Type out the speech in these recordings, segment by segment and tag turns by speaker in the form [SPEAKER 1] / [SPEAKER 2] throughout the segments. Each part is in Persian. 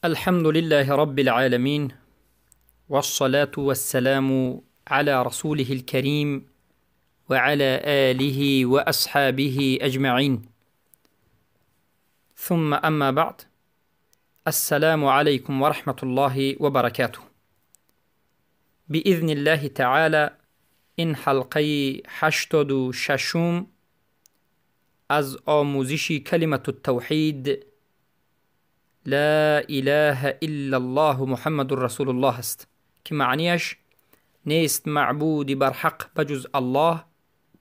[SPEAKER 1] الحمد لله رب العالمين، والصلاة والسلام على رسوله الكريم وعلى آله وأصحابه أجمعين، ثم أما بعد. السلام عليكم ورحمة الله وبركاته. بإذن الله تعالى این حلقه 86 از آموزش کلمة التوحید لا اله الا الله محمد رسول الله است که معنیش نیست معبودی بر حق بجز الله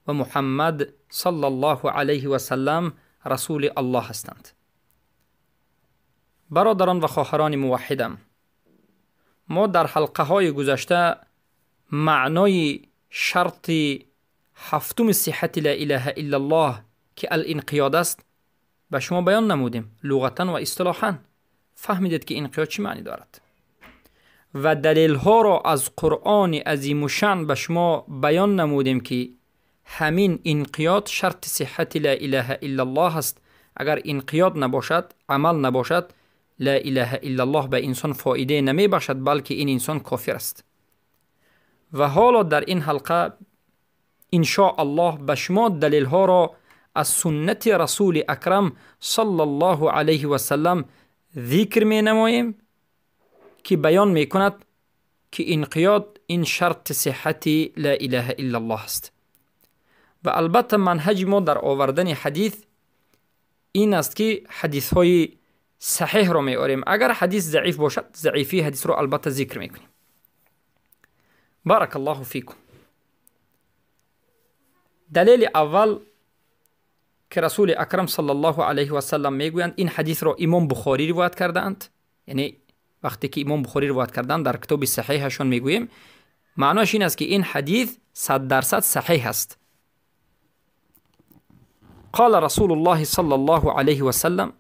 [SPEAKER 1] و محمد صلی الله علیه و سلم رسول الله هستند. برادران و خواهران موحدم، ما در حلقه های گذشته معنای شرط هفتم صحت لا اله الا الله که الانقیاد است به شما بیان نمودیم، لغتا و اصطلاحا. فهمیدید که انقیاد چی معنی دارد و دلیل ها را از قرآن عظیم الشأن به شما بیان نمودیم که همین انقیاد شرط صحت لا اله الا الله است. اگر انقیاد نباشد، عمل نباشد، لا اله الا الله به انسان فایده نمی بخشد، بلکه این انسان کافر است. و حالا در این حلقه ان شاء الله به شما دلیل ها را از سنت رسول اکرم صلی الله علیه و سلم ذکر می نماییم که بیان می کند که انقیاد این شرط صحت لا اله الا الله است. و البته منهج ما در آوردن حدیث این است که حدیث های صحیح را می آوریم. اگر حدیث ضعیف باشد، ضعیفی حدیث را البته ذکر می کنیم. بارک الله فیکم. دلیل اول که رسول اکرم صلی الله علیه و سلم میگویند، این حدیث را امام بخاری روایت کردند. یعنی وقتی که امام بخاری روایت کردند در کتاب صحیحشون میگوییم، معناش این است که این حدیث 100% صحیح است. قال رسول الله صلی الله علیه و سلم: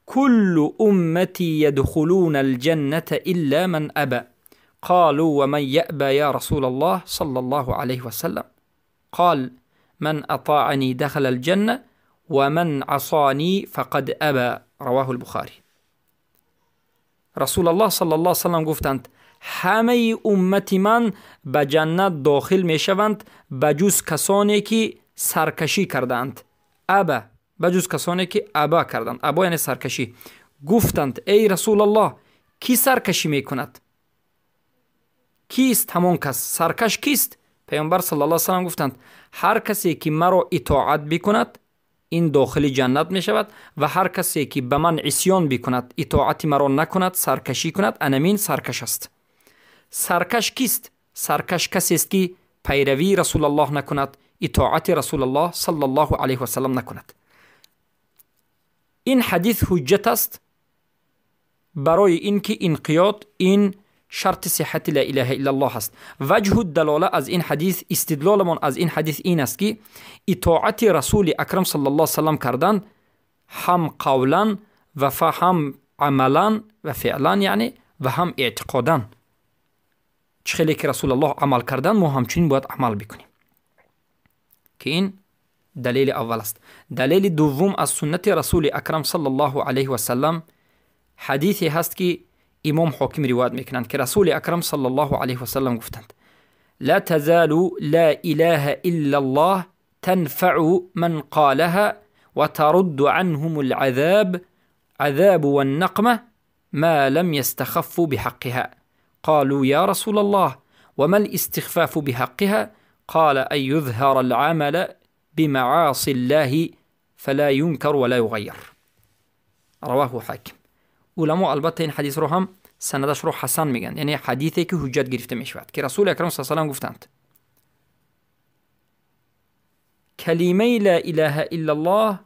[SPEAKER 1] كل امتی يدخلون الجنة الا من ابى. قالوا ومن يأبى يا رسول الله صلى الله عليه وسلم؟ قال: من اطاعنی دخل الجنة ومن عصانی فقد ابى. رواه البخاری. رسول الله صلی الله علیه وسلم گفتند همه امت من به جنت داخل می شوند بجز کسانی که سرکشی کردند. ابا، بجز کسانی که ابا کردند. ابا یعنی سرکشی. گفتند ای رسول الله، کی سرکشی می کند؟ کیست همان کس؟ سرکش کیست؟ پیامبر صلی الله علیه وسلم گفتند هر کسی که مرا اطاعت بکند این داخل جنت می شود و هر کسی که به من عصیان بکند، اطاعت مرا نکند، سرکشی کند، انمین سرکش است. سرکش کیست؟ سرکش کسی است که پیروی رسول الله نکند، اطاعت رسول الله صلی الله علیه و سلم نکند. این حدیث حجت است برای اینکه انقیاد این شرط صحت لا اله الا الله است. وجه الدلاله از این حدیث، استدلالمان از این حدیث این است که اطاعت رسول اکرم صلی الله علیه و سلم کردن هم قولا و هم عملا و فعلا، یعنی و هم اعتقادا. چه خیلی که رسول الله عمل کردن ما همچنین باید عمل بکنیم، که این دلیل اول است. دلیل دوم از سنت رسول اکرم صلی الله علیه و سلم حدیثی هست که امام حاکم روایت میکنند که رسول اکرم صلی الله علیه و سلم گفتند لا تزال لا اله الا الله تنفع من قالها وترد عنهم العذاب عذاب والنقمة ما لم يستخفوا بحقها. قالوا يا رسول الله وما الاستخفاف بحقها؟ قال أن يظهر العمل بمعاصي الله فلا ينكر ولا يغير. رواه حاکم. علما البته این حدیث رو هم سندش رو حسن میگن، یعنی حدیثی که حجت گرفته میشود، که رسول اکرم صلی الله علیه و سلم گفتند کلمه لا اله الا الله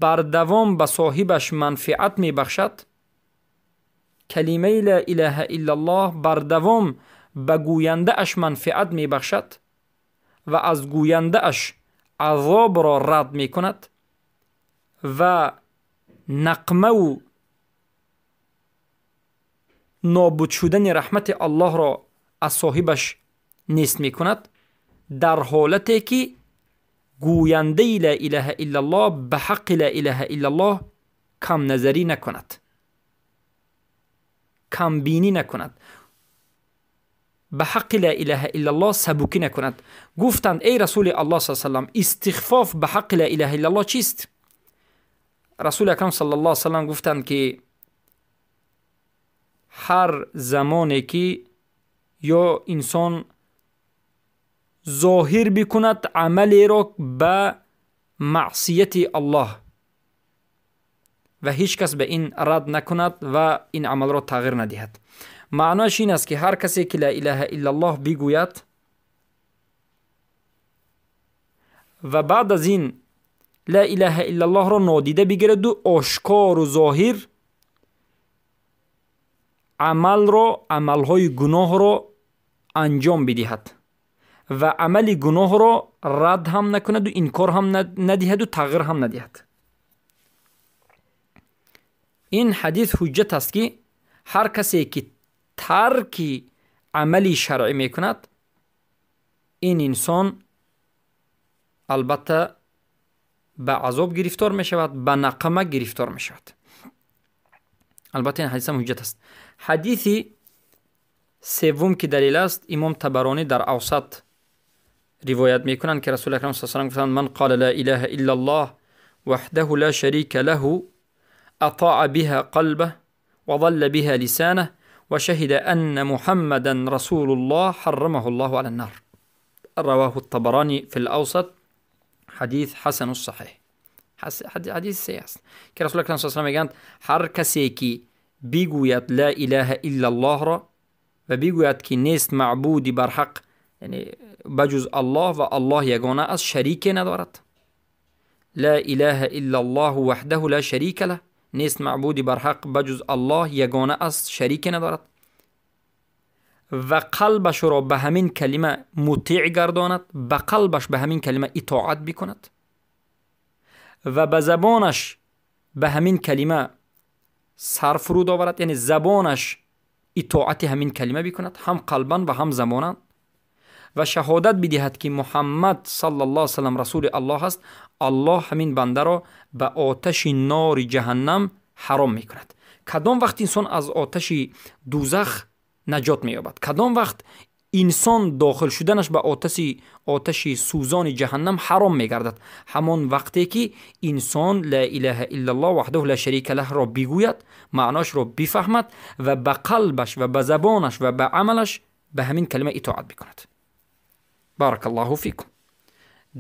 [SPEAKER 1] بر دوام به صاحبش منفعت میبخشد. کلمه لا اله الا الله بر دوام به گوینده اش منفعت میبخشد و از گوینده اش عذاب را رد میکند و نقمه و نابود شدن رحمت الله را از صاحبش نیست می کند، در حالتی که گوینده لا اله الا الله به حق لا اله الا الله کم نظری نکند، کم بینی نکند، به حق لا اله الا الله سبوکی نکند. گفتند ای رسول الله صلی الله علیه و سلم، استخفاف به حق لا اله الا الله چیست؟ رسول اکرم صلی الله علیه و سلم گفتند که هر زمانی که یا انسان ظاهر بکند عملی را به معصیت الله و هیچ کس به این رد نکند و این عمل را تغییر ندهد، معناش این است که هر کسی که لا اله الا الله بگوید و بعد از این لا اله الا الله را نادیده بگیرد و آشکار و ظاهر عملهای گناه را انجام بدهد و عمل گناه را رد هم نکند و انکار هم ندهد و تغییر هم ندهد. این حدیث حجت است که هر کسی که ترک عملی شرعی میکند، این انسان البته به عذاب گرفتار می شود، به نقمه گرفتار می شود. البته این حدیث هم حجت است. حدیث سوم که دلیل است، امام طبرانی در اوسط روایت میکنند که رسول اکرم صلی الله علیه و سلم گفتند من قال لا اله الا الله وحده لا شریک له اطاع بها قلبه وظل بها لسانه وشهد ان محمدا رسول الله حرمه الله على النار. رواه الطبراني في الاوسط. حدیث حسن الصحیح. حدیث صحیح است که رسول اکرم صلی الله علیه و سلم میگند هر کسی که بگوید لا اله الا الله را و بگوید که نیست معبودی بر حق یعنی بجز الله و الله یگانه است، شریک ندارد. لا اله الا الله وحده لا شریک له، نیست معبودی بر حق بجز الله یگانه است، شریک ندارد. و قلبش را به همین کلمه مطیع گرداند، به قلبش به همین کلمه اطاعت بکند و به زبانش به همین کلمه سر فرود آورد، یعنی زبانش اطاعت همین کلمه بکند، هم قلبا و هم زبانا، و شهادت بدهد که محمد صلی الله علیه و سلم رسول الله است. الله همین بنده را به آتش نار جهنم حرام میکند. کدام وقت انسان از آتش دوزخ نجات مییابد؟ کدام وقت انسان داخل شدنش به آتش سوزان جهنم حرام میگردد؟ همان وقتی که انسان لا اله الا الله وحده لا شریک له را بگوید، معناش را بفهمد و به قلبش و به زبانش و به عملش به همین کلمه اطاعت بکند. بارک الله فیکم.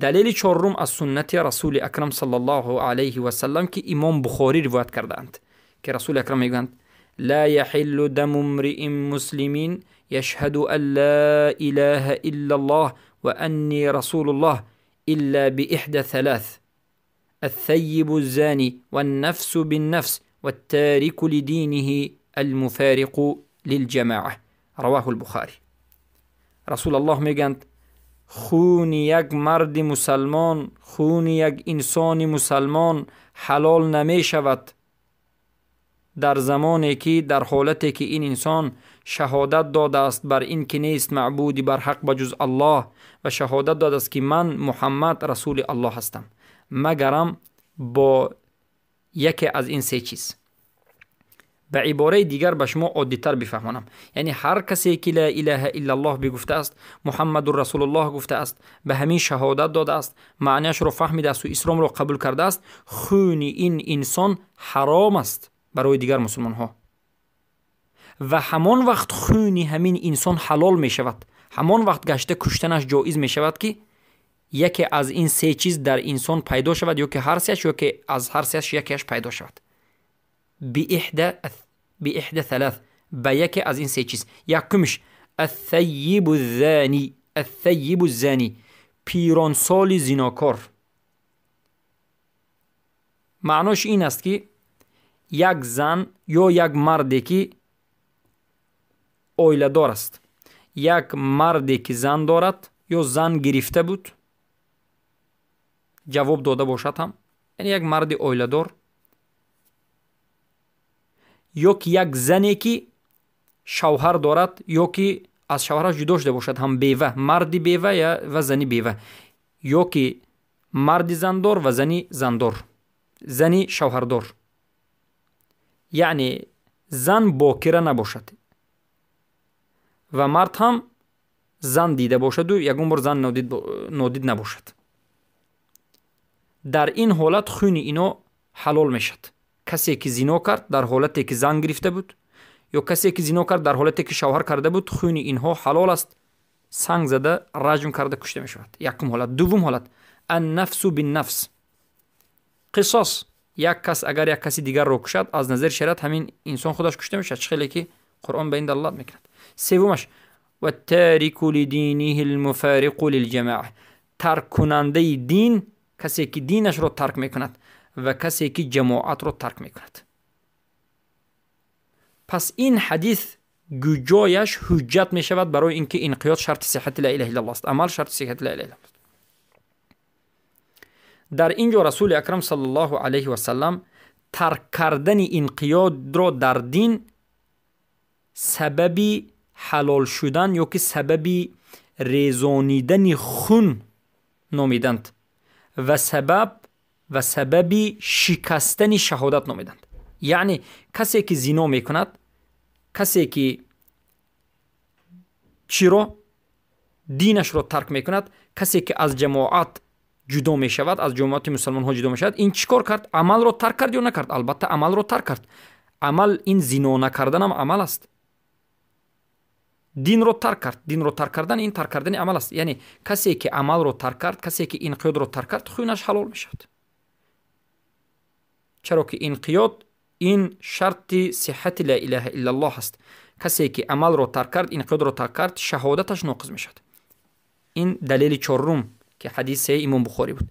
[SPEAKER 1] دلیل چهارم از سنت رسول اکرم صلی الله علیه و سلم که امام بخاری روایت کرده اند که رسول اکرم میگویند لا يحل دم امرئ مسلم يشهد ان لا اله الا الله واني رسول الله الا باحدى ثلاث الثيب الزاني والنفس بالنفس والتارك لدينه المفارق للجماعه. رواه البخاری. رسول الله میگویند خون یک مرد مسلمان، خون یک انسان مسلمان حلال نمی شود در زمانی که در حالتی که این انسان شهادت داده است بر این که نیست معبودی بر حق بجز الله و شهادت داده است که من محمد رسول الله هستم، مگرم با یکی از این سه چیز. به عباره دیگر به شما عادی‌تر بفهمانم، یعنی هر کسی که لا اله الا الله بگفته است، محمد رسول الله گفته است، به همین شهادت داده است، معنیش رو فهمیده است و اسلام رو قبول کرده است، خون این انسان حرام است برای دیگر مسلمان ها و همان وقت خون همین انسان حلال می شود، همان وقت گشته کشتنش جایز می شود که یکی از این سه چیز در انسان پیدا شود، یا که هر سهش، یا که از هر سهش یکیش پیدا شود. به احدى ثلاث، به یکی از این سه چیز. یکمش الثیب الزانی، الثیب الزانی پیرانسال زناکار. معناش این است که یک زن یا یک مردی که اویله دار است، یک مردی که زن دارد یا زن گرفته بود جواب داده باشد هم، یعنی یک مرد اویله دار، یا که یک زنی که شوهر دارد یا که از شوهرش جدا شده باشد، هم بیوه، مردی بیوه یا و زنی بیوه، یا که مردی زندار و زنی زندار، زنی شوهردار. یعنی زن باکره نباشد و مرد هم زن دیده باشد و یگون بار زن نادید نباشد. در این حالت خون اینا حلال میشد. کسی که زنا کرد در حالتی که زن گرفته بود یا کسی که زنا کرد در حالتی که شوهر کرده بود، خون اینها حلال است. سنگ زده رجم کرده کشته می شود. یکم حالت. دوم حالت النفس بالنفس، قصاص. یک کس اگر یک کسی دیگر رو کشد از نظر شریعت همین انسان خودش کشته می شود. خیلی که قرآن به این دلالت میکند. سومش و تارک لدینه المفارق للجماعه، ترک کننده دین، کسی که دینش رو ترک میکند و کسی که جماعت رو ترک میکند. پس این حدیث گوجایش حجت می شود برای اینکه انقیاد شرط صحت لا اله الا الله است. عمل شرط صحت لا اله الا الله است. در اینجا رسول اکرم صلی الله علیه و سلم ترک کردن انقیاد را در دین سببی حلال شدن یا که سببی ریزانیدن خون نامیدند و سببی شکستن شهادت نامیدند. یعنی کسی که زنا میکند، کسی که چرا دینش رو ترک میکند، کسی که از جماعت جدا میشود، از جماعت مسلمان ها جدا میشود، این چیکار کرد؟ عمل رو ترک کرد یا نکرد؟ البته عمل رو ترک کرد. عمل، این زنا نکردن هم عمل است. دین رو ترک کرد. دین رو ترک کردن این ترک کردن عمل است. یعنی کسی که عمل رو ترک کرد، کسی که انقیاد رو ترک کرد، خونش حلال میشود. چرا که انقیاد این شرط صحت لا اله الا الله است. کسی که عمل رو ترک کرد، انقیاد رو ترک کرد، شهادتش ناقض میشد. این دلیل چهارم که حدیث امام بخاری بود.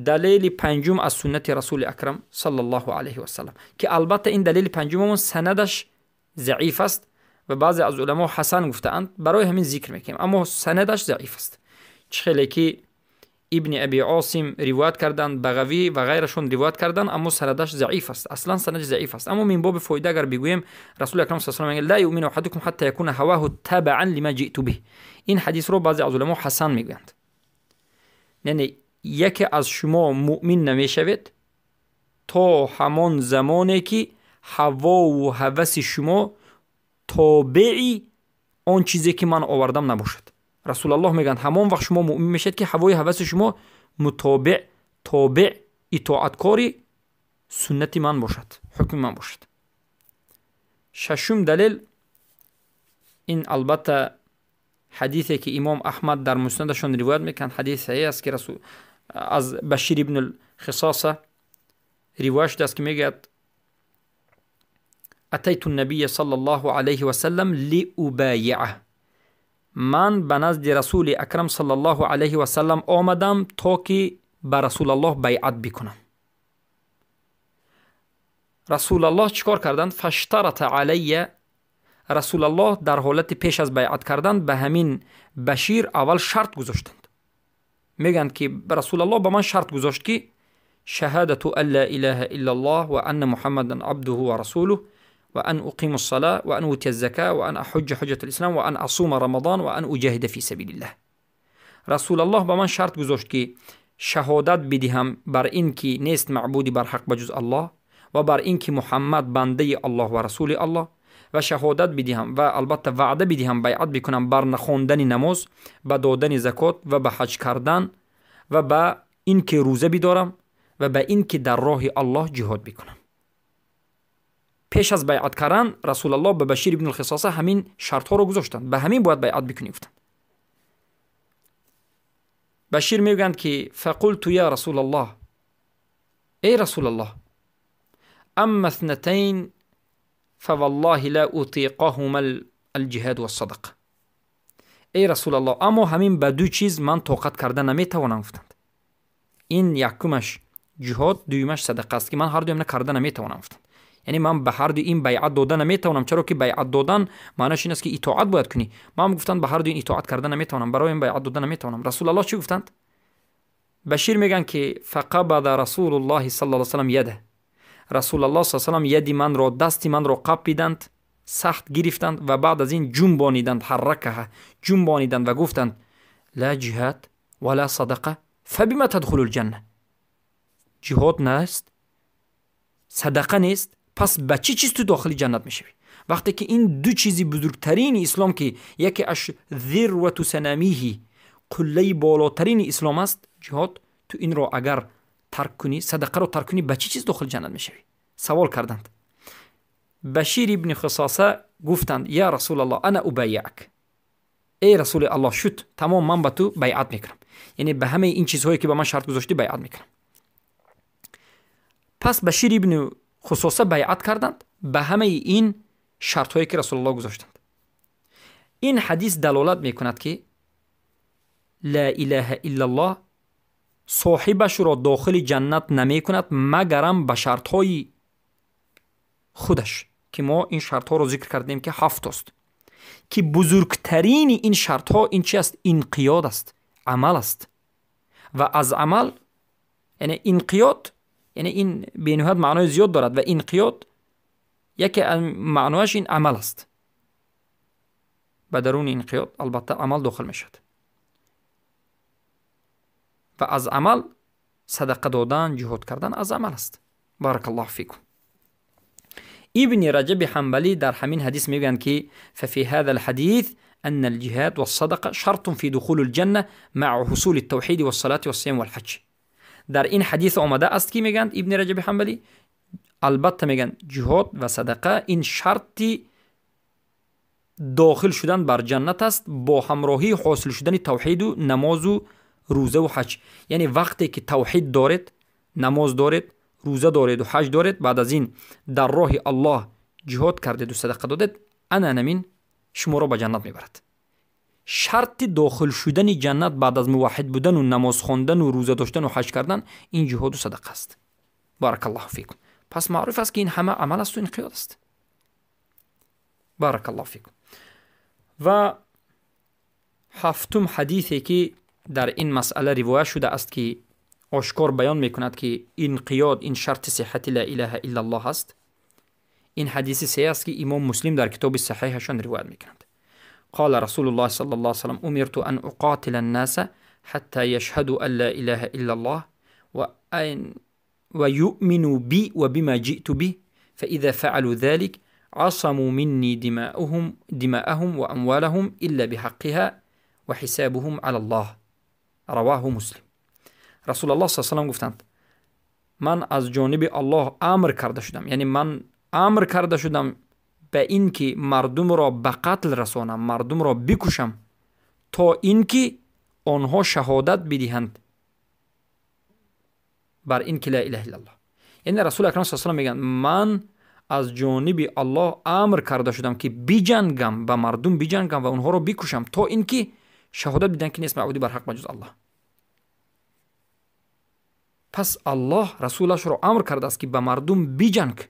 [SPEAKER 1] دلیل پنجم از سنت رسول اکرم صلی الله علیه و سلم که البته این دلیل پنجم سندش ضعیف است و بعضی از علما حسن گفتند، برای همین ذکر میکنیم، اما سندش ضعیف است. خیلی که ابن ابی عاصم روایت کردند، بغوی و غیرشون روایت کردند، اما سندش ضعیف است. اصلا سندش ضعیف است. اما من باب فایده اگر بگویم، رسول اکرم صلی الله علیه و آله لا یؤمن احدکم حتی یکون هواه تبعا لما جئت به. این حدیث رو بعضی از علما حسن میگویند. یعنی یکی از شما مؤمن نمیشود تا همان زمانی که هوا و هوس شما تابعی آن چیزی که من آوردم نباشد. رسول الله میگن همان وقت شما مؤمن میشید که هوای هوس شما متابع، تابع، اطاعتکاری سنت من باشد، حکم من باشد. ششم دلیل، این البته حدیثی که امام احمد در مسندشون روایت میکنند، حدیث صحیح است که رسول از بشیر ابن الخصاصه روایت شده است که میگه اتیت النبی صلی الله علیه و سلم لأبایعه، من به نزد رسول اکرم صلی الله علیه و سلم آمدم تا که به رسول الله بیعت بکنم. رسول الله چیکار کردند؟ فاشترط علی، رسول الله در حالت پیش از بیعت کردن به همین بشیر اول شرط گذاشتند. میگن که رسول الله به من شرط گذاشت که شهادت ان لا اله الا الله و ان محمدا عبده و رسوله و ان اقیم الصلاة و ان اوتی الزکاة و ان احج حجة الاسلام و ان اصوم رمضان و ان اجاهد فی سبیل الله. رسول الله به من شرط گذاشت که شهادت بدهم بر این که نیست معبودی بر حق بجز الله و بر این که محمد بنده الله و رسول الله، و شهادت بدهم و البته وعده بدهم بیعت بکنم بر نخواندن نماز، به دادن زکات و به حج کردن و به این که روزه بدارم و به این که در راه الله جهاد بکنم. پیش از بیعت کردن رسول الله به بشیر ابن الخصاصه همین شرط ها رو گذاشتند، به همین باید بیعت بکنی گفتند. بشیر میگویند که فقلت یا رسول الله، ای رسول الله، اما اثنتین فوالله لا اطيقهما الجهاد والصدقه. ای رسول الله، اما همین به دو چیز من طاقت کردن نمیتوانم گفتند. این یکمش جهاد، دویمش صدقه است که من هر دویم نکردن نمیتوانم گفتند. یعنی من به هر دو این بیعت دادن نمیتوانم، چرا که بیعت دادن معنیش این است که اطاعت باید کنی. من گفتند به هر دو این اطاعت کردن نمیتوانم، برای این بیعت دادن نمیتوانم. رسول الله چی گفتند؟ بشیر میگن که فقبض رسول الله صلی الله علیه و سلم یده، رسول الله صلی الله علیه و سلم ید من را، دست من را قبیدند، سخت گرفتند و بعد از این جنبانیدند، حرکه جنبانیدند و گفتند لا جهاد ولا صدقه فبما تدخل الجنه. جهاد نیست، صدقه نیست، پس با چی چیز تو داخل جنت میشوی؟ وقتی که این دو چیزی بزرگترین اسلام که یکی اش ذروة سنامیه، قله بالاترین اسلام است، جهاد، تو این رو اگر ترک کنی، صدقه رو ترک کنی، با چی چیز داخل جنت میشوی؟ سوال کردند. بشیر ابن خصاصه گفتند یا رسول الله انا ابایعک، ای رسول الله شد تمام من با تو بیعت میکنم، یعنی به همه این چیزهایی که به من شرط گذاشتی بیعت میکنم. پس بشیر ابن خصاصه بیعت کردند به همه این شرط هایی که رسول الله گذاشتند. این حدیث دلالت میکند که لا اله الا الله صاحبش را داخل جنت نمی کند مگرم به شرط های خودش که ما این شرط ها رو ذکر کردیم که 7 است، که بزرگترین این شرط ها این چی است؟ انقیاد است، عمل است. و از عمل یعنی انقیاد، یعنی این به نهایت معنای زیاد دارد و انقیاد یکی معنایش این عمل است. به درون انقیاد البته عمل داخل می شد و از عمل صدقه دادن، جهاد کردن از عمل است. بارک الله فیکم. ابن رجب حنبلی در همین حدیث میگن که ففي هذا الحديث ان الجهاد والصدقه شرط في دخول الجنه مع حصول التوحید والصلاه والصيام والحج. در این حدیث آمده است که میگن ابن رجب حنبلی البته میگن جهاد و صدقه این شرطی داخل شدن بر جنت است با همراهی حاصل شدن توحید و نماز و روزه و حج. یعنی وقتی که توحید دارید، نماز دارید، روزه دارید و حج دارید، بعد از این در راه الله جهاد کردید و صدقه دادید، انمین شما را به جنت میبرد. شرط داخل شدن جنت بعد از موحد بودن و نماز خواندن و روزه داشتن و حج کردن این جهاد و صدقه است. بارک الله فیکم. پس معروف است که این همه عمل است و انقیاد است. بارک الله فیکم. و هفتم حدیثی که در این مسئله روایت شده است که آشکار بیان میکند که انقیاد این شرط صحت لا اله الا الله است. این حدیث صحیح است که امام مسلم در کتاب صحیحشان روایت میکنند. قال رسول الله صلی الله علیه وسلم امرت ان اقاتل الناس حتى يشهدوا ان لا اله الا الله ويؤمنوا بي وبما جئت به فاذا فعلوا ذلك عصموا مني دماءهم واموالهم الا بحقها وحسابهم على الله. رواه مسلم. رسول الله صلی الله علیه و گفتند من از جانب الله امر کرده شدم، یعنی من امر کرده شدم به این که مردم را به قتل رسانم، مردم را بکشم تا اینکه آنها شهادت بدهند بر این که لا اله الا الله. یعنی رسول اکرم صلی الله علیه و میگن من از جانب الله امر کرده شدم که بجنگم، به مردم بجنگم و اونها را بکشم تا اینکه شهادت بدن که نیست معبودی بر حق مجز الله. پس الله رسولش را امر کرده است که به مردم بجنگ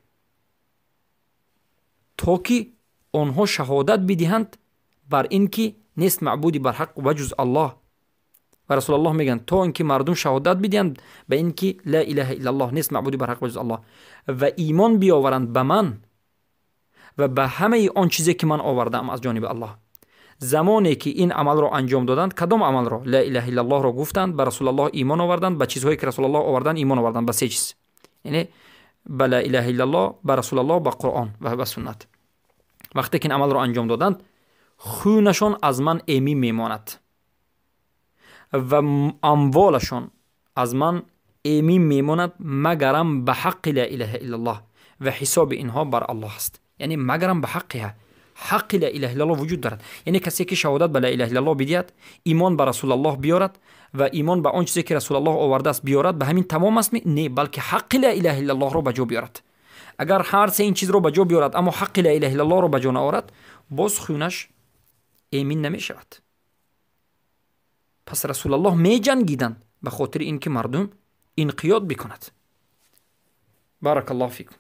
[SPEAKER 1] تا که آنها شهادت بدهند بر اینکه نیست معبودی بر حق و جز الله. و رسول الله میگن تا اینکه مردم شهادت بدهند به اینکه لا اله الا الله نیست معبودی بر حق و جز الله و ایمان بیاورند به من و به همه آن چیزی که من آوردم از جانب الله. زمانی که این عمل را انجام دادند، کدام عمل را؟ لا اله الا الله را گفتند، به رسول الله ایمان آوردند، به چیزهایی که رسول الله آوردند ایمان آوردند، به 3 چیز، یعنی به لا اله الا الله، به رسول الله، به قرآن و به سنت. وقتی که این عمل را انجام دادند خونشان از من ایمی میماند و اموالشان از من ایمی میماند مگرم به حق لا اله الا الله و حساب اینها بر الله است. یعنی مگرم به حقها، حق لا اله الا الله وجود دارد. یعنی کسی که شهادت به لا اله الا الله بدهد، ایمان به رسول الله بیارد و ایمان به آن چیزی که رسول الله آورده است بیارد، به همین تمام است؟ نه، بلکه حق لا اله الا الله را به جا بیارد. اگر هر 3 این چیز رو به جا بیارد اما حق لا اله الا الله رو به جا نآورد، باز خونش ایمین نمی شود. پس رسول الله می جنگیدند به خاطر اینکه مردم انقیاد بکند. بارک الله فیکم.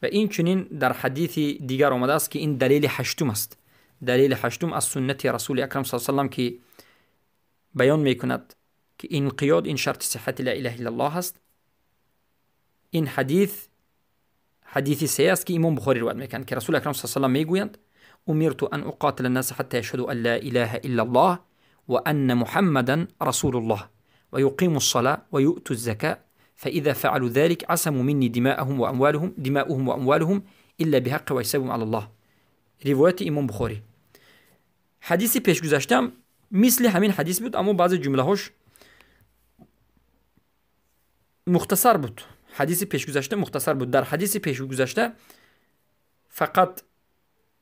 [SPEAKER 1] و این چنین در حدیث دیگر آمده است که این دلیل 8 است. دلیل 8 از سنت رسول اکرم صلی الله علیه و سلم که بیان می کند که انقیاد این شرط صحت لا اله الا الله است. این حدیث صحیح است که امام بخاری روایت میکنند که رسول اکرم صلی الله علیه و سلم میگویند امرت ان اقاتل الناس حتى يشهدوا ان لا اله الا الله وان محمدا رسول الله ويقيموا الصلاة ويؤتوا الزكاة فإذا فعلوا ذلك عصموا مني دماؤهم وأموالهم إلا بحق و حسابهم على الله. روایت امام بخاری. حدیث پیش گذشتم مثل همین حدیث بود، اما بعضی جمله هاش مختصر بود. حدیث پیش گذشته مختصر بود. در حدیث پیش گذشته فقط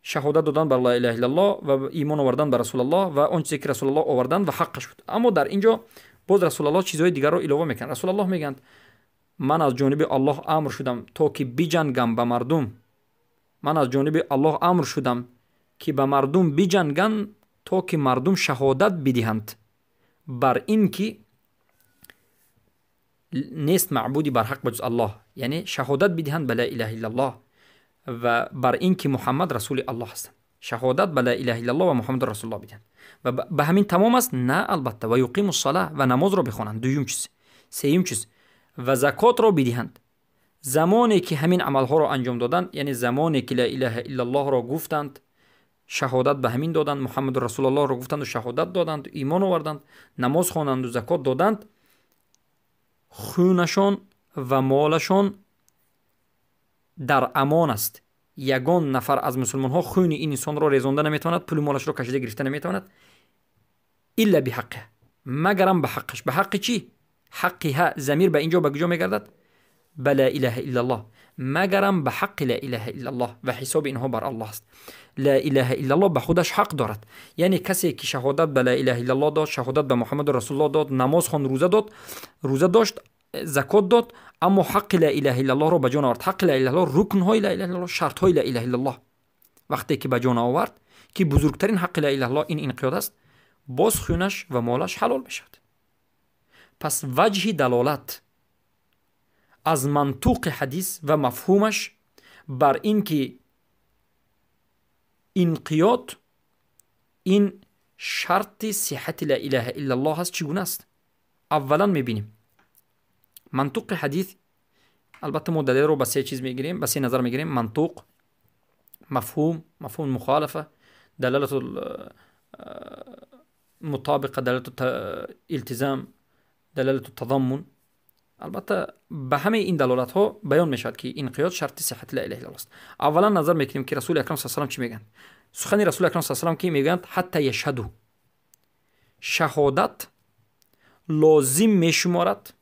[SPEAKER 1] شهادت دادن بر لا اله الا الله و ایمان آوردن بر رسول الله و اون چیزی که رسول الله آوردن و حقش بود. اما در اینجا باز رسول الله چیزهای دیگر رو علاوه میکنه. رسول الله میگن من از جانب الله امر شدم تا که بجنگم به مردم. من از جانب الله امر شدم که به مردم بجنگن تا که مردم شهادت بدهند بر این که نیست معبودی بر حق بجز الله، یعنی شهادت بدهند به لا اله الا الله و بر این که محمد رسول الله هستند. شهادت به لا اله الا الله و محمد رسول الله بدهند و به همین تمام است؟ نه البته. و یقیم الصلاه و نماز را بخوانند. دوم چیز. سوم چیز و زکات را بدهند. زمانی که همین عمل ها را انجام دادند، یعنی زمانی که لا اله الا الله را گفتند، شهادت به همین دادند، محمد رسول الله را گفتند و شهادت دادند، ایمان آوردند، نماز خواندند و زکات دادند، خونشان و مالشان در امان است. یگان نفر از مسلمان ها خون این انسان را ریزانده نمیتواند، پول مالش را کشیده گرفته نمیتواند، الا بحقه، مگرم به حقش. به حق چی؟ حقها ضمیر به اینجا به کجا میگردد؟ به لا اله الا الله. مگرم به حق لا اله الا الله و حساب اینها بر الله است. لا اله الا الله به خودش حق دارد. یعنی کسی که شهادت به لا اله الا الله داد، شهادت به محمد رسول الله داد، نماز خوان، روزه داشت، زکات داد، اما حق لا اله الا الله را به جان آورد. حق لا اله الا الله، رکن های لا اله الا الله، شرط های لا اله الا الله وقتی که به جان آورد که بزرگترین حق لا اله الا الله این انقیاد است، باز خونش و مالش حلال میشد. پس وجه دلالت از منطوق حدیث و مفهومش بر این که انقیاد این شرط صحت لا اله الا الله هست چگونه است؟ اولا میبینیم منطوق حدیث، البته ما دلیل رو به سه چیز میگیریم، به سه نظر میگیریم: منطوق، مفهوم مخالفه، دلالت مطابقه، دلالت التزام، دلالت تضمن. البته به همه این دلالت ها بیان میشد که انقیاد شرط صحت لا اله الا الله است. اولا نظر میکنیم که رسول اکرم صلی الله علیه و چی میگن. سخن رسول اکرم صلی الله علیه و که میگن حتی یشهدو، شهادت لازم میشمارد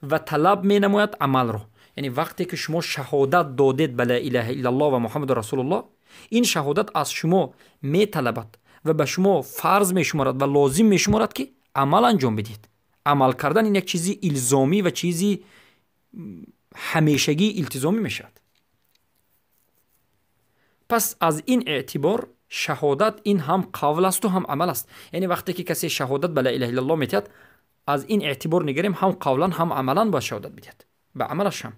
[SPEAKER 1] و طلب مینماید عمل رو. یعنی وقتی که شما شهادت دادید به لا اله الا الله و محمد رسول الله، این شهادت از شما میطلبد و به شما فرض میشمارد و لازم میشمارد که عمل انجام بدید. عمل کردن این یک چیزی الزامی و چیزی همیشگی التزامی میشد. پس از این اعتبار شهادت این هم قول است و هم عمل است. یعنی وقتی که کسی شهادت به لا اله الا الله میتید، از این اعتبار نگریم هم قولا هم عملا با شهادت بدید، به عملش هم.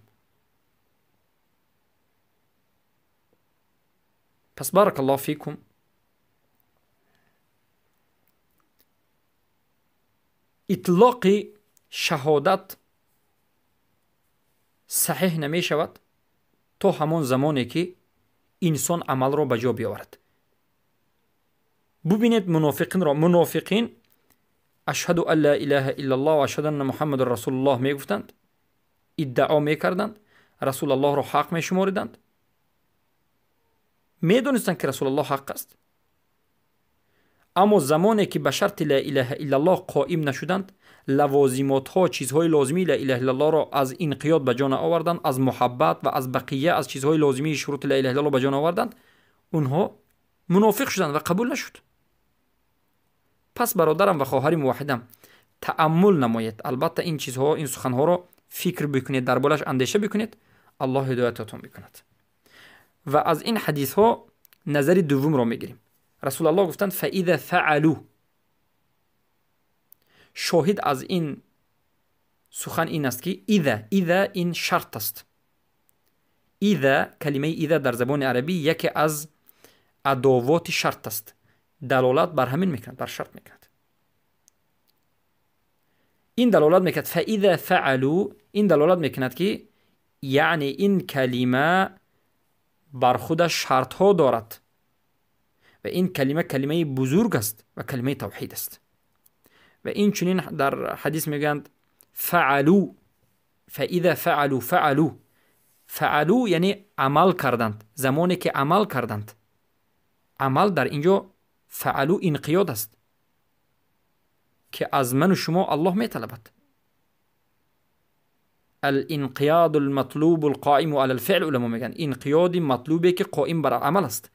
[SPEAKER 1] پس بارک الله فیکم. اطلاق شهادت صحیح نمی شود تا همان زمانی که انسان عمل را به جا بیاورد. ببینید منافقین اشهد ان لا اله الا الله و اشهد ان محمد رسول الله می گفتند، ادعا می کردند، رسول الله را حق می شماردند، می دانستند که رسول الله حق است، اما زمانی که به شرط لا اله الا الله قائم نشدند، لوازمات ها، چیزهای لازمی لا اله الا الله را از انقیاد به جان آوردند، از محبت و از بقیه از چیزهای لازمی شروط لا اله الا الله به جان آوردند، اونها منافق شدند و قبول نشد. پس برادرم و خواهر موحدم، تأمل نمایید. البته این چیزها، این سخنها را فکر بکنید، دربارش اندیشه بکنید، الله هدایتتون بکند. و از این حدیث ها نظر دوم را میگیریم. رسول الله گفتند فاذا فعلوا. شاهد از این سخن این است که اذا این شرط است. اذا، کلمه اذا در زبان عربی یکی از ادوات شرط است، دلالت بر همین میکند، بر شرط میکند. این دلالت میکند فاذا فعلوا، این دلالت میکند که یعنی این کلمه بر خودش شرط ها دارد و این کلمه بزرگ است و کلمه توحید است. و این چنین در حدیث میگند فعلو، فاذا فعلو یعنی عمل کردند. زمانی که عمل کردند. عمل در اینجا فعلو انقیاد است که از من و شما الله می طلبد. الانقیاد المطلوب القائم على الفعل، علما میگن انقیاد مطلوبه که قائم بر عمل است.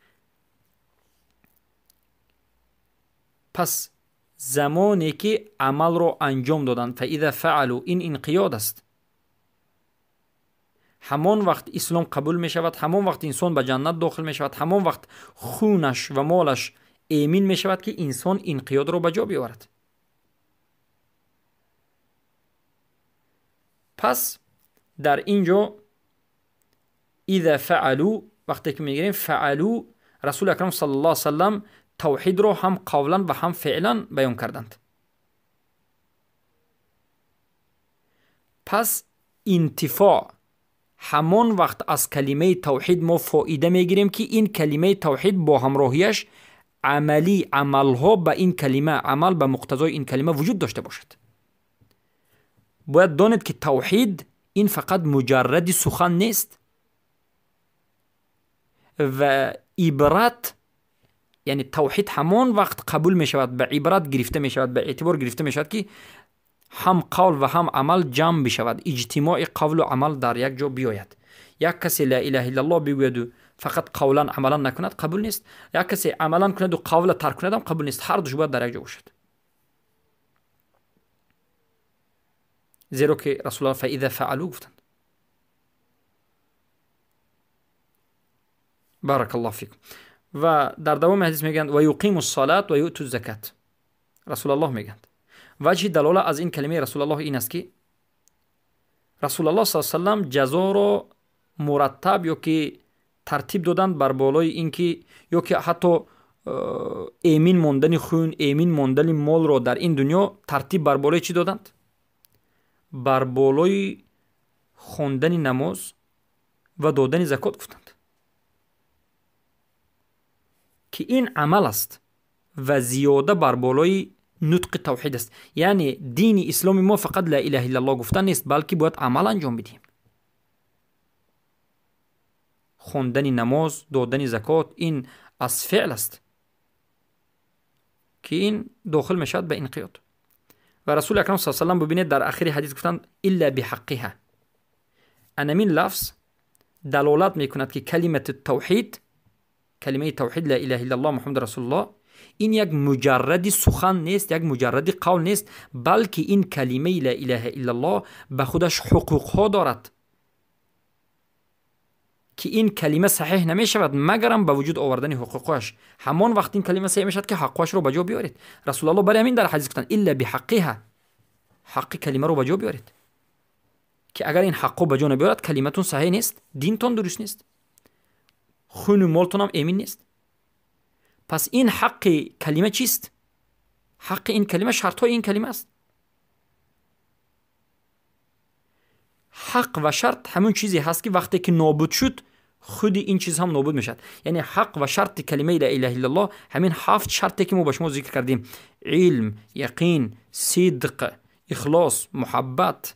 [SPEAKER 1] پس زمانی که عمل رو انجام دادن فاذا فعلوا، این انقیاد است. همان وقت اسلام قبول می شود، همان وقت انسان به جنت داخل می شود، همان وقت خونش و مالش امین می شود که انسان انقیاد رو به جا بیاورد. پس در اینجا اذا فعلوا، وقتی که میگیم فعلوا، رسول اکرم صلی الله علیه وسلم توحید رو هم قولا و هم فعلا بیان کردند. پس انتفاع همان وقت از کلمه توحید ما فایده میگیریم که این کلمه توحید با همراهیش عملی، عملها به این کلمه، عمل به مقتضای این کلمه وجود داشته باشد. باید دانید که توحید این فقط مجرد سخن نیست و عبرت، یعنی توحید همان وقت قبول می شود، به عبرت گرفته می شود، به اعتبار گرفته می شود که هم قول و هم عمل جمع بشود، اجتماع قول و عمل در یک جا بیاید. یک کسی لا اله الا الله بگوید و فقط قولا عملا نکند قبول نیست، یک کسی عملا کند و قول ترک کند هم قبول نیست. هر دوش باید در یک جا باشد. زیرا که رسول الله فاذا فعلوا گفتند. بارک الله فیکم. و در دوام حدیث میگند و یقیم الصلاة و یؤتوا الزکاة. رسول الله میگند وجه دلاله از این کلمه رسول الله این است که رسول الله صلی الله علیه و سلم جزا را مرتب یا که ترتیب دادند بر بالای این که یا که حتی امین ماندن خون، امین ماندن مال را در این دنیا ترتیب بر بالای چی دادند؟ بر بالای خواندن نماز و دادن زکات گفتند که این عمل است و زیاده بر بالای نطق توحید است. یعنی دین اسلامی ما فقط لا اله الا الله گفتن نیست، بلکه باید عمل انجام بدیم. خواندن نماز، دادن زکات، این از فعل است که این داخل میشد به انقیاد. و رسول اکرم صلی الله علیه و سلم ببینید در آخر حدیث گفتند الا بحقها. انمین لفظ دلالت میکند که کلمه توحید، کلمه توحید لا اله الا الله محمد رسول الله، این یک مجرد سخن نیست، یک مجرد قول نیست، بلکه این کلمه لا اله الا الله به خودش حقوق ها دارد که این کلمه صحیح نمی شود مگرم با وجود آوردن حقوقش. همان وقت این کلمه صحیح می شود که حقش رو به جا بیارید. رسول الله برای همین در حدیث گفتند الا بحقها، حق کلمه رو به جا بیارید، که اگر این حقو به جا نبیارد کلمتون صحیح نیست، دینتون درست نیست، خون و مالتون هم امین نیست. پس این حق کلمه چیست؟ حق این کلمه شرط های این کلمه است. حق و شرط همون چیزی هست که وقتی که نابود شد خود این چیز هم نابود میشد. یعنی حق و شرط کلمه لا اله الا الله همین 7 شرطی که ما با شما ذکر کردیم: علم، یقین، صدق، اخلاص، محبت،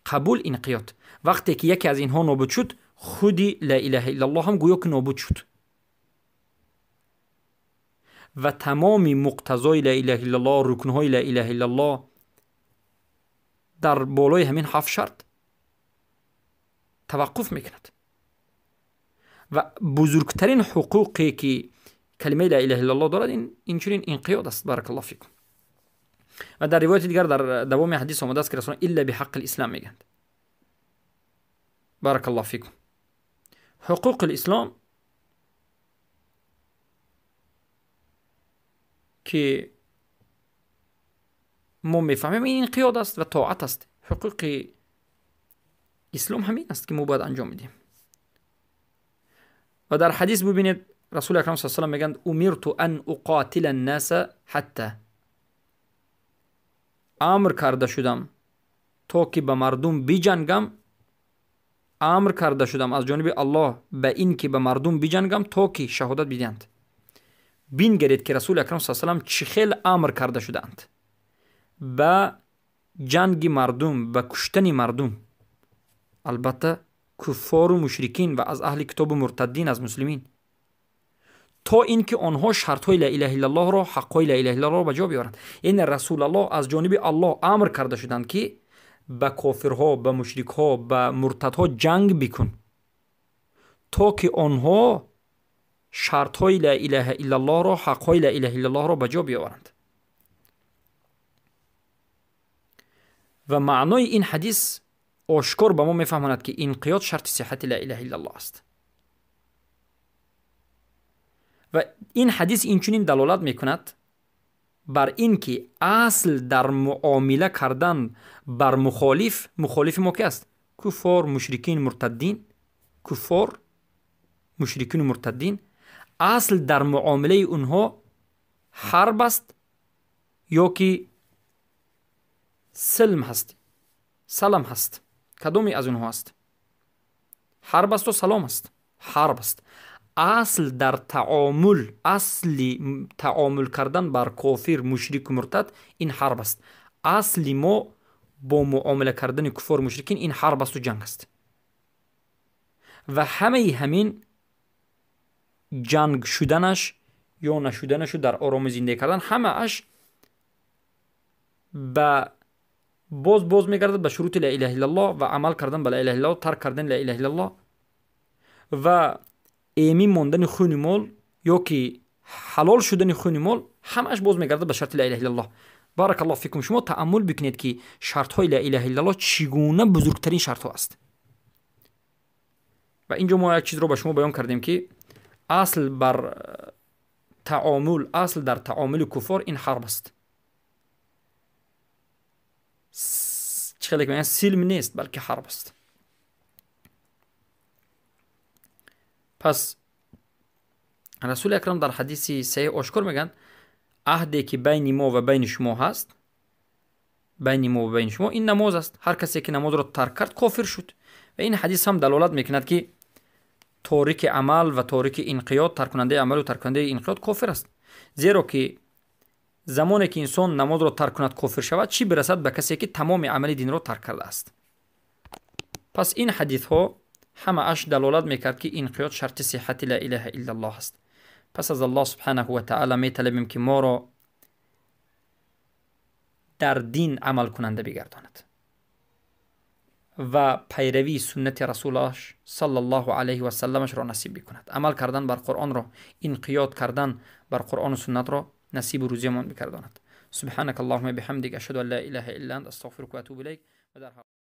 [SPEAKER 1] قبول، انقیاد. وقتی که یکی از اینها نابود شد خودی لا اله الا الله هم گویا که نابود شد و تمام مقتضای لا اله الا الله، رکنهای لا اله الا الله در بالای همین 7 شرط توقف میکند. و بزرگترین حقوقی که کلمه لا اله الا الله دارد اینچنین انقیاد است. بارک الله فیکم. و در روایت دیگر در دوام حدیث آمده است که رسول الا بحق الاسلام میگند. بارک الله فیکم. حقوق الاسلام که ما میفهمیم این انقیاد است و طاعت است. حقوق اسلام همین است که ما باید انجام بدیم. و در حدیث ببینید رسول اکرم صلی الله علیه و سلم میگند امرت ان اقاتل الناس حتی، امر کرده شدم تا که به مردم بجنگم، امر کرده شدم از جانب الله به این که به مردم بجنگم تا که شهادت بدهند. بینگرید که رسول اکرم صلی الله علیه و سلم چه خیلی امر کرده شدند به جنگ مردم، به کشتن مردم. البته کفار و مشرکین و از اهل کتاب و مرتدین از مسلمین، تا اینکه آنها شرطهای لا اله الا الله را، حقهای لا اله الا الله را به جا بیارند. این رسول الله از جانب الله امر کرده شدند که به کافرها، به مشرکها، به مرتدها جنگ بکن تا که آنها شرطهای لا اله الا الله را، حقهای لا اله الا الله را به جا بیاورند. و معنای این حدیث آشکار به ما میفهماند که انقیاد شرط صحت لا اله الا الله است. و این حدیث اینچنین دلالت میکند بر این که اصل در معامله کردن بر مخالف ما که است؟ کفار، مشرکین، مرتدین. کفار، مشرکین و مرتدین اصل در معامله اونها حرب است یا که سلم هست. کدومی از اونها است؟ حرب است و سلام است. حرب است. اصل در تعامل کردن بر کافر، مشرک و مرتد این حرب است. اصلی ما با معامله کردن کفار مشرکین این حرب است و جنگ است. و همین جنگ شدنش یا نشدنش در آرام زنده کردن همه اش به باز میگردد به شروط لا اله الا الله و عمل کردن به لا اله الا الله، ترک کردن لا اله الا الله و ایمی ماندن خون مال یا که حلال شدن خون مال، همش باز میگردد به شرط لا اله الا الله. بارک الله فیکم. شما تأمل بکنید که شرط های لا اله الا الله چگونه بزرگترین شرط ها است. و اینجا ما یک چیز رو به شما بیان کردیم که اصل در تعامل کفار این حرب است. چه میگن؟ سلم نیست بلکه حرب است. پس رسول اکرم در حدیث صحیح آشکار میگن عهدی که بین ما و بین شما هست، بین ما و بین شما این نماز است. هر کسی که نماز را ترک کرد کافر شد. و این حدیث هم دلالت میکند که تارک عمل و تارک انقیاد، ترک کننده عمل و ترک کننده انقیاد کافر است. زیرا که زمانی که انسان نماز را ترک کند کافر شود، چی برسد به کسی که تمام عمل دین را ترک کرده است. پس این حدیث ها همه اش دلالت میکرد که انقیاد شرط صحت لا اله الا الله است. پس از الله سبحانه و تعالی میطلبیم که ما را در دین عمل کننده بگرداند و پیروی سنت رسولش صلی الله علیه و سلمش را نصیب بکند. عمل کردن بر قرآن را، انقیاد کردن بر قرآن و سنت را نصیب و روزیمان بگرداند. سبحانك اللهم بحمدك اشهد ان لا اله الا انت استغفرك واتوب اليك.